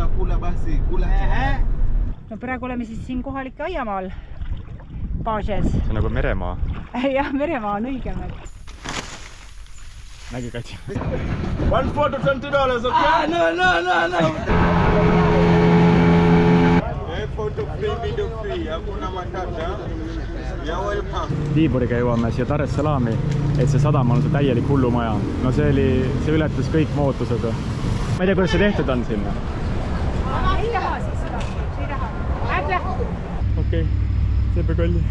za kula basi, kula. No praegu oleme siis siin kohalike aiamaal Paažes. See on nagu meremaa. Jah, meremaa on õigem. Nägi Katsi. $1 for $20, okay? No. Photo free, video free. Hakuna matata. Ja welcome. Tiiburiga jõuame siia Dar es Salaami, et see sadam on see täielik hullumaja. No see ületas kõik mootused. Ma ei tea, kuidas see tehtud on sinna. Ei raha siis seda. Ei raha. Okei, see kolli.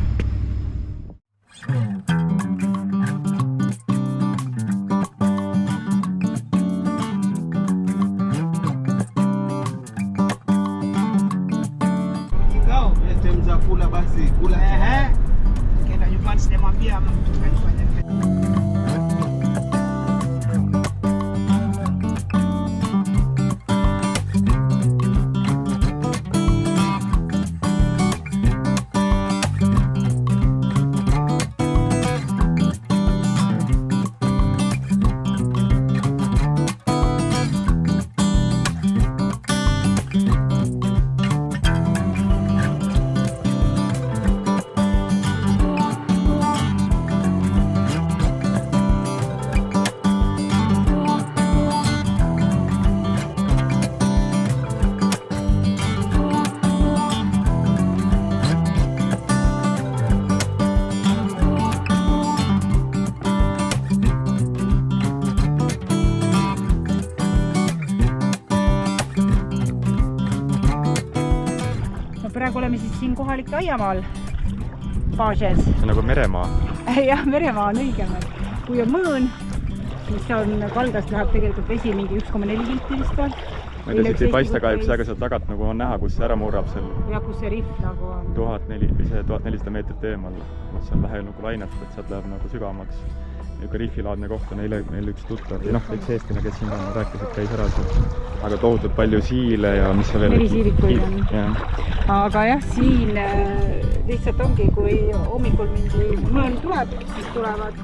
Kula basi, kula. Kenda nyumbani sijamwambia mtu kufanya. Praegu oleme siis siin kohalike aiamaal Paažes. See on nagu meremaa. Jah, meremaa on õigem. Kui on mõõn, siis on kaldast läheb tegelikult vesi mingi 1,4 kilti vist veel. Ma ei tea, siit ei paista kahjuks, aga sealt tagant nagu on näha, kus see ära murrab seal. Ja kus see rihv nagu on. 1400 meetrit eemal. Seal läheb nagu lainet, et sealt läheb nagu sügavamaks. Niuke rihvilaadne koht on meil üks tuttav. Või üks eestlane, kes siin rääkis, et käis ära seal. Aga tohutult palju siile ja mis seal veel... Merisiirikuid on. Aga jah, siin lihtsalt ongi, kui hommikul mingi mõõn tuleb, siis tulevad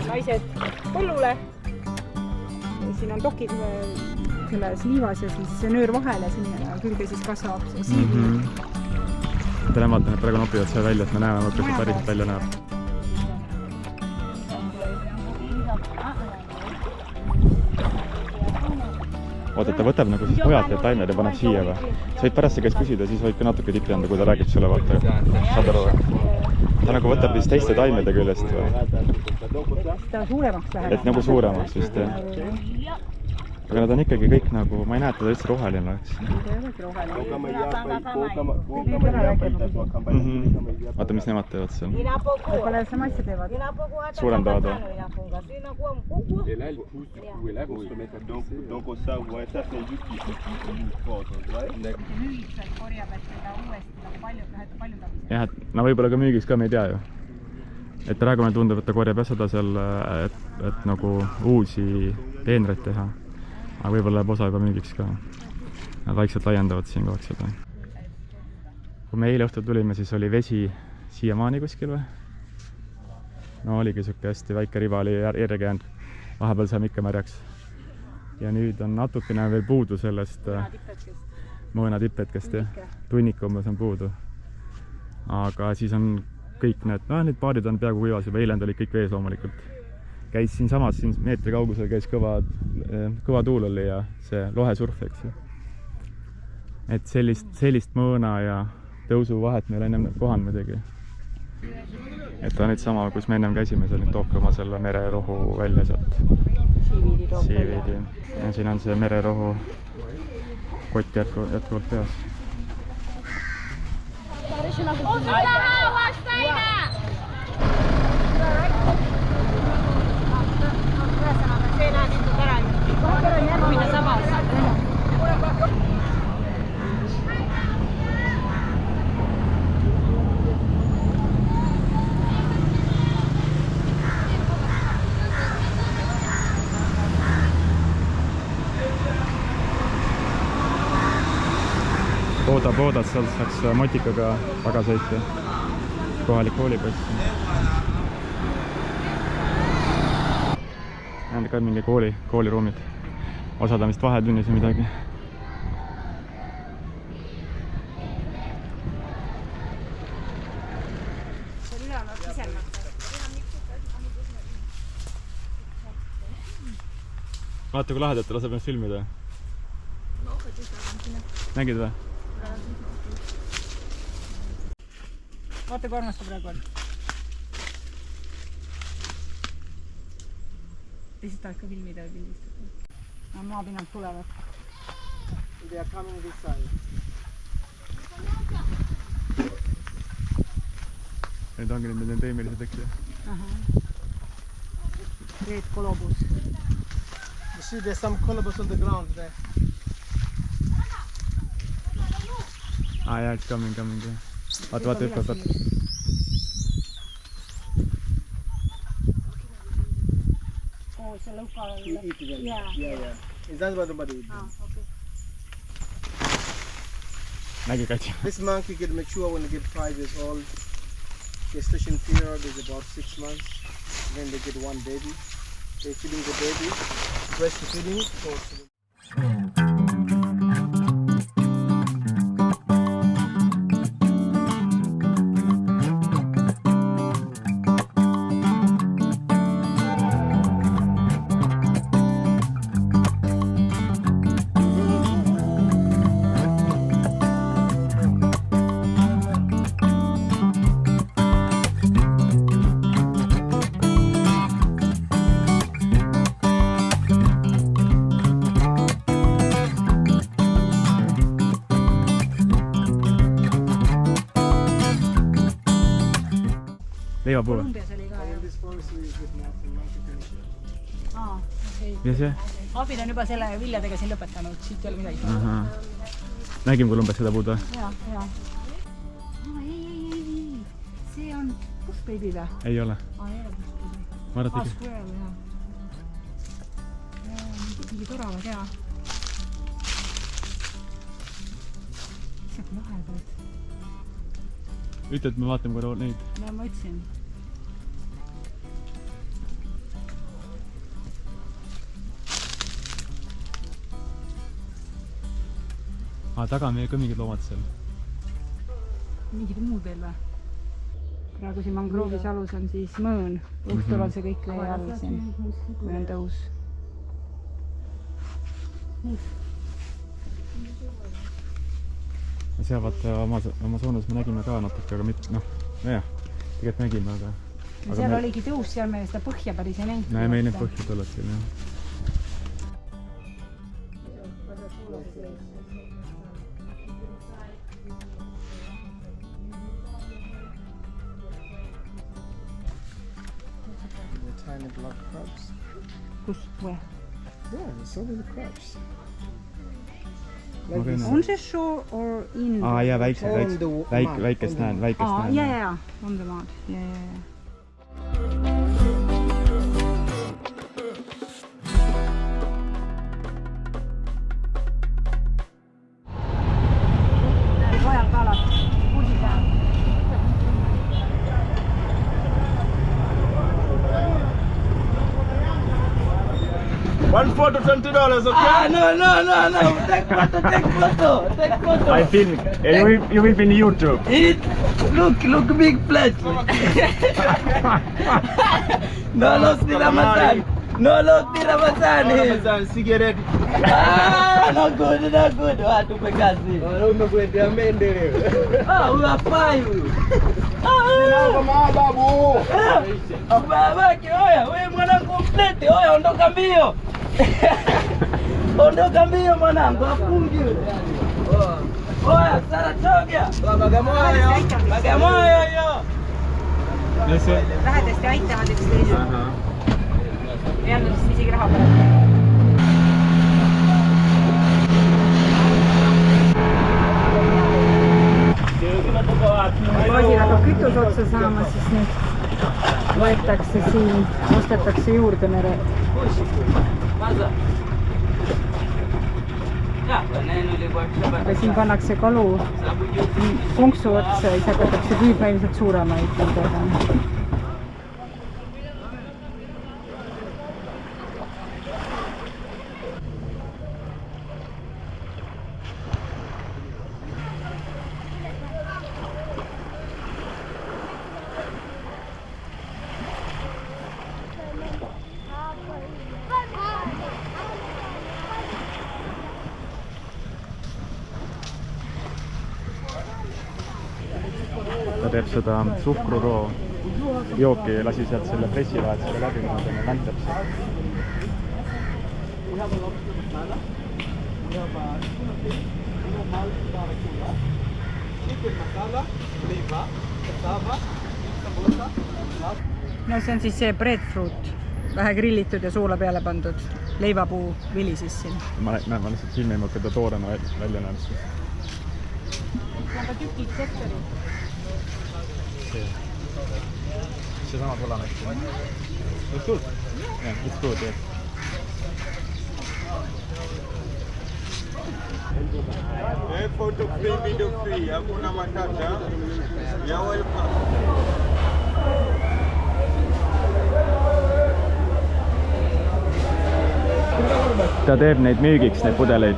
naised põllule. Siin on dokid selles liivas ja siis see nöör vahele sinna külge siis kasvab see siivi. Te nemad praegu nopivad seal välja, et me näeme, kuidas see päriselt välja näeb. Oota, ta võtab nagu siis mujalt ja taimed ja paneb siia või? Sa võid pärast see käest küsida, siis võid ka natuke tippi anda, kui ta räägib sulle, vaata. Saad aru? Ta nagu võtab vist teiste taimede küljest või? Ta suuremaks läheb. Et nagu suuremaks vist, jah. Aga nad on ikkagi kõik nagu, ma ei näe, et ta üldse roheline oleks. Vaata, mis nemad teevad seal. Võib-olla sama asja teevad. Suurendavad või? Jah, et no võib-olla ka müügiks ka me ei tea ju. Et praegu meil tundub, et ta korjab seda seal, et nagu uusi peenreid teha. Aga võib-olla läheb osa juba müügiks ka. Nad vaikselt laiendavad siin kohaks seda. Kui me eile õhtul tulime, siis oli vesi siiamaani kuskil või? No oligi siuke hästi väike riba oli järge jäänud. Vahepeal saame ikka märjaks. Ja nüüd on natukene veel puudu sellest mõõnatipetkest ja tunnik umbes on puudu. Aga siis on kõik need paarid on peaaegu kuivas juba, eilend oli kõik vees loomulikult. Käis siin samas, siin meetri kaugusel käis kõva tuul oli ja see lohesurf, eks ju. Et sellist mõõna ja tõusu vahet meil ennem kohan midagi. Et on nüüd sama, kus me ennem käisime, seal nüüd toobki oma selle mererohu välja sealt. Siiviidi. Ja siin on see mererohu kott jätkuvalt peas. Oodad, sealt saaks motikaga taga sõita kohalik koolibuss. Näed ka mingi kooliruumid. Osad on vist vahetunnis või midagi. vaata kui lahedat laseb ennast filmida. Nägid või? Vaata kui armas ta praegu on. Teised tahad ka filmida või pildistada. Maapinnad tulevad. They are coming this side. Need ongi need endeemilised, eks ju? Red kolobus. You see there's some colobus on the ground there. Yeah, it's coming. Vaata, hüppab. Oh, see lõuka all. You eat them. Yeah. Is that what nobody eat? Okay. Nägi katsi. This monkey get mature when they get 5 years old. Gestation period is about 6 months. Then they get one baby. They're feeding the baby, breastfeeding. Leivapuu või? Kolumbias oli ka, jah. This forest is with mountain finisher. Okay. Mis see? Abid on juba selle viljadega siin lõpetanud, siit ei ole midagi. Nägime Kolumbias seda puud või? Jaa. Ei. See on pushbaby või? Ei ole. Ei ole pushbaby. Ma arvan, et Squirrel, jah. Mingi toravad, jaa. Saab lahedad. ütle, et me vaatame korra neid. No ma ütlesin. Taga on meie ka mingid loomad seal. Mingid muud veel või? Praegu siin mangroovis alus on siis mõõn. Õhtul on see kõik vee all siin, kui on tõus. Seal vaata Amazonas me nägime ka natuke, aga mitte, jah, tegelikult nägime, aga... Seal oligi tõus, seal meil seda põhja päris ei näinud. Näe, meil need põhjad oled seal, jah. Tiny black crabs. Kus? Where? Yeah, there's so many crabs. On see shore or in? Jaa, väikest näen. Jaa, on the maad. Jaa. Royal kalad, kuusipää. One photo, $20, okay? No. Take photo. I film. You will be in YouTube. Look big plate. No, los di Ramazan. Ramazan, cigarette. No good. Watu pekazi. Umekwenda mende. We are fine. Kama babu. Babake, oya, wewe mwanangu plate, oya ondoka mbio. Ondoka mbio mwanangu, afungi yule. Oya, Saratoga. Bagamoyo hiyo. Lähedasti aitavad üksteist. Ei andnud vist isegi raha peale. Poisil hakkab kütus otsa saama, siis nüüd võetakse siin, ostetakse juurde mere. Aga siin pannakse kalu konksu otsa ja siis hakatakse püüdma ilmselt suuremaid nendega. ta teeb seda suhkruroo jooki, lasi sealt selle pressivahetusele läbi, kui ta mäntab seda. No see on siis see breadfruit, vähe grillitud ja suula peale pandud leivapuu vili siis siin. Ma lihtsalt silmi ei mõelda toorena välja näemist. See on ka tükid sektori. See sama tulane. It's good? Yeah, it's good, yes. Photo free, video free. Hakuna matata. You're welcome. Ta teeb neid müügiks, neid pudeleid.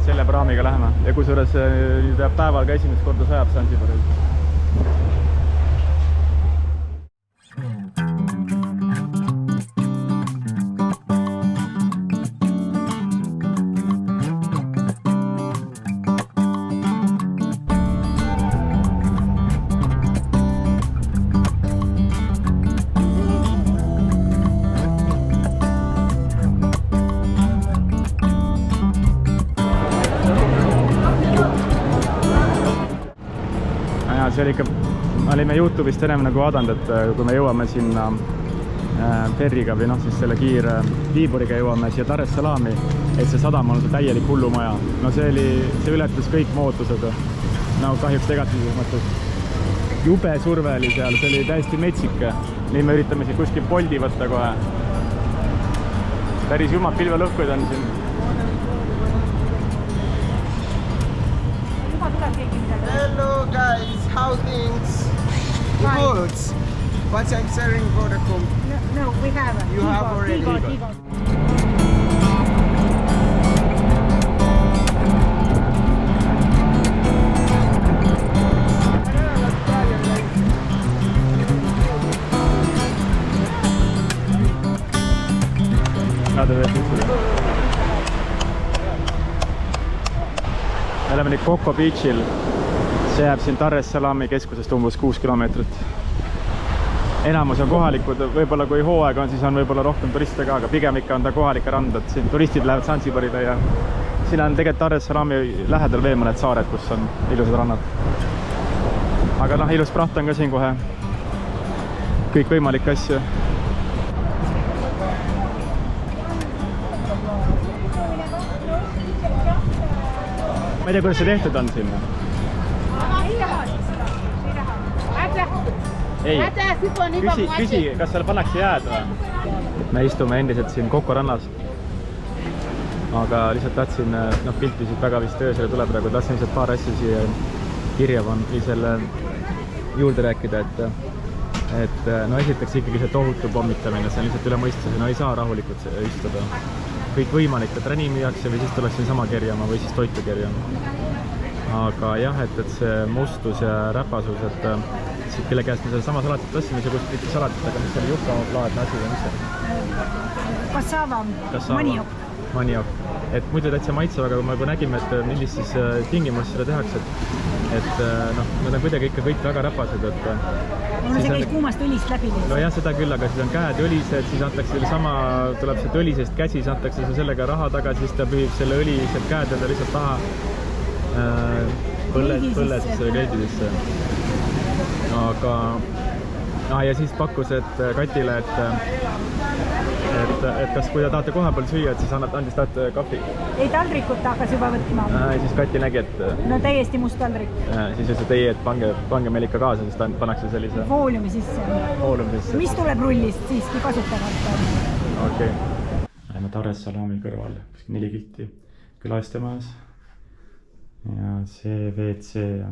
Selle praamiga läheme ja kusjuures päeval ka esimest korda sajab Zanzibaril. See oli ikka, olime YouTube'ist ennem nagu vaadanud, et kui me jõuame sinna ferriga või noh, siis selle kiire viiburiga jõuame siia Dar es Salaami, et see sadam on see täielik hullumaja. No see ületas kõik mootused. No kahjuks negatiivses mõttes. Jube surve oli seal, see oli täiesti metsik. Nii me üritame siin kuskil Bolti võtta kohe. Päris jumad pilvelõhkuid on siin. Hello guys, how things? Good. But I'm serving Vodacom. No, we have. You have already. Me oleme nüüd Coco Beachil. See jääb siin Dar es Salaami keskusest umbes 6 kilomeetrit. Enamus on kohalikud, võib-olla kui hooaeg on, siis on võib-olla rohkem turiste ka, aga pigem ikka on ta kohalike rand, et siin turistid lähevad Zanzibarile ja siin on tegelikult Dar es Salaami lähedal veel mõned saared, kus on ilusad rannad. Aga noh, ilus praht on ka siin kohe. Kõik võimalikke asju. Ma ei tea, kuidas see tehtud on sinna. Ei, küsi, kas seal pannakse jääd või? Me istume endiselt siin Coco rannas. Aga lihtsalt tahtsin, piltisid väga vist öösele tuleb praegu, tahtsin lihtsalt paar asju siia kirja või selle juurde rääkida, et no esiteks ikkagi see tohutu pommitamine, see on lihtsalt üle mõistuse, no ei saa rahulikult istuda. Kõik võimalik, et räni müüakse või siis tuleks siin sama kerjama või siis toitu kerjama. Aga jah, et see mustus ja räpasus, et kelle käest me selle sama salatit tassime, see kuskil mitte salatit, aga mis oli juhkalaadne asi või mis see? Kassava, maniok. Maniok. Et muidu täitsa maitsev, aga kui me nägime, et millist siis tingimus seda tehakse, et noh, nad on kuidagi ikka kõik väga räpased, et see käis kuumast õlist läbi. No jah, seda küll, aga siis on käed õlised, siis antakse selle sama, tuleb sealt õlisest käsi, siis antakse sellega raha tagasi, siis ta pühib selle õli sealt käedele lihtsalt taha põlle selle kleididesse. Aga ja siis pakkus Katile, et kas kui te tahate koha peal süüa, et siis andis tahate kahvi. Ei, taldrikut hakkas juba võtma. Siis Kati nägi, et no täiesti must taldrik. Siis ütles, et ei, et pange meil ikka kaasa, siis pannakse sellise fooliumi sisse. Mis tuleb rullist siiski kasutamata? Okei. Läheme Dar es Salaami kõrval, 4 kilti külastamajas. Ja see WC ja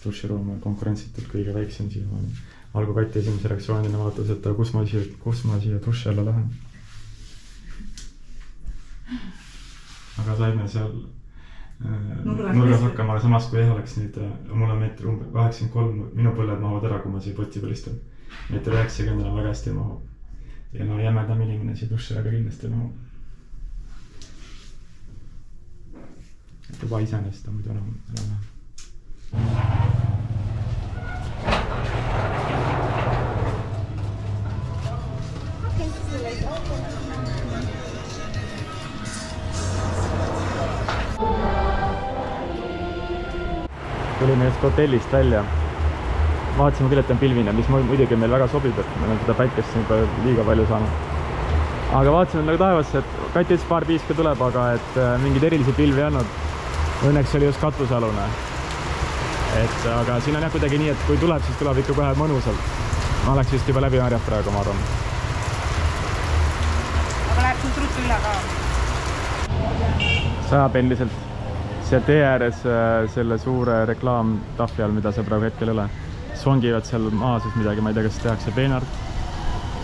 duširuum on konkurentsitult kõige väiksem siiamaani. Algu Kati esimese reaktsioonina vaatas, et kus ma siia duši alla lähen. aga saime seal nurgas hakkama, samas kui oleks nüüd, mul on meetri umbes 83, minu põlled mahuvad ära, kui ma siia poti põlistan. Meetri 90 on väga hästi mahu. Ja no jämedam inimene siia duši aga kindlasti mahu. Et juba iseenest on muidu enam. Tulime just hotellist välja. Vaatasime küll, et on pilvine, mis muidugi meil väga sobib, et me oleme seda päikest juba liiga palju saanud. Aga vaatasime nagu taevasse, et Kati ütles paar piiska tuleb, aga et mingid erilisi pilvi ei olnud. Õnneks oli just katusalune. Aga siin on jah kuidagi nii, et kui tuleb, siis tuleb ikka kohe mõnusalt. Ma oleks vist juba läbi harjab praegu, ma arvan. Aga läheb nüüd ruttu üle ka. Sajab endiselt. Seal tee ääres selle suure reklaamtahvli all, mida see praegu hetkel ei ole. Songivad seal maases midagi, ma ei tea, kas tehakse peenart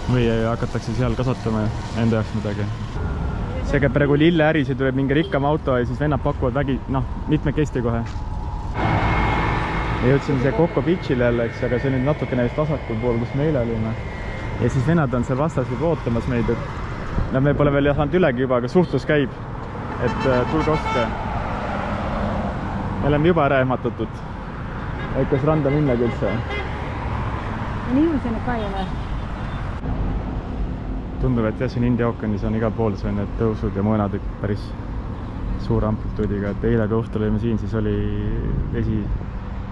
või hakatakse seal kasvatama enda jaoks midagi. See käib praegu lilleäri, see tuleb mingi rikkam auto ja siis vennad pakuvad mitmekesti kohe. Me jõudsime see Coco Beachile jälle, eks, aga see nüüd natukene vist vasakul pool, kus me eile olime. Ja siis vennad on seal vastas juba ootamas meid, et me pole veel saanud ülegi juba, aga suhtlus käib, et tulge ostke. Me oleme juba ära ehmatatud. Kas randa minnagi üldse? Nii uusene ka ei ole. Tundub, et jah, siin India ookeanis on igal pool see need tõusud ja mõõnad päris suure amplituudiga. Et eile kui õhtul olime siin, siis oli vesi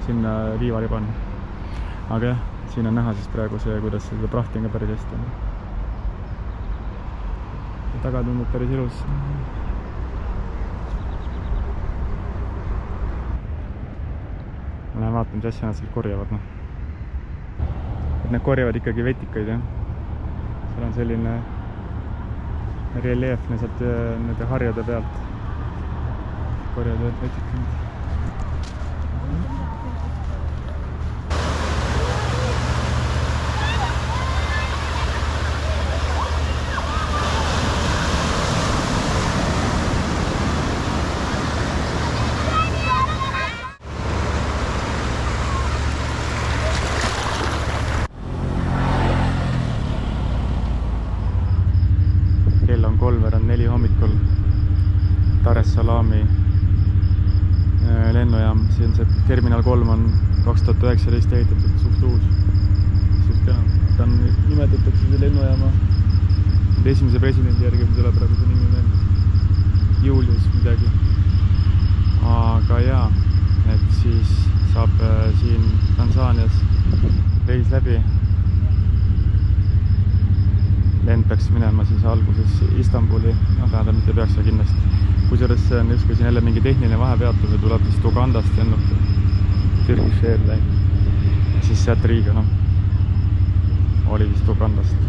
sinna liivaribani. Aga jah, siin on näha siis praegu see, kuidas seda prahti on ka päris hästi. Ja taga tundub päris ilus. Ma lähen vaatan, mis asja nad seal korjavad. Et nad korjavad ikkagi vetikaid, jah. Seal on selline reljeefne sealt nende harjade pealt. Korjavad vetikaid. Hommikul Dar es Salaami lennujaam, siin see Terminal 3 on 2019 ehitatud, suht uus. Ta on nimetatakse see lennujaama esimese presidendi järgi, mis tuleb praegu see nimi veel Julius midagi. Aga jaa, et siis saab siin Tansaanias reis läbi. Lend peaks minema siis alguses Istanbuli, tähendab, mitte peaks ja kindlasti. Kusjuures see on justkui siin jälle mingi tehniline vahepeatus ja tuleb vist Ugandast lennuk Turkish Airline. Siis sealt Riiga, oli vist Ugandast.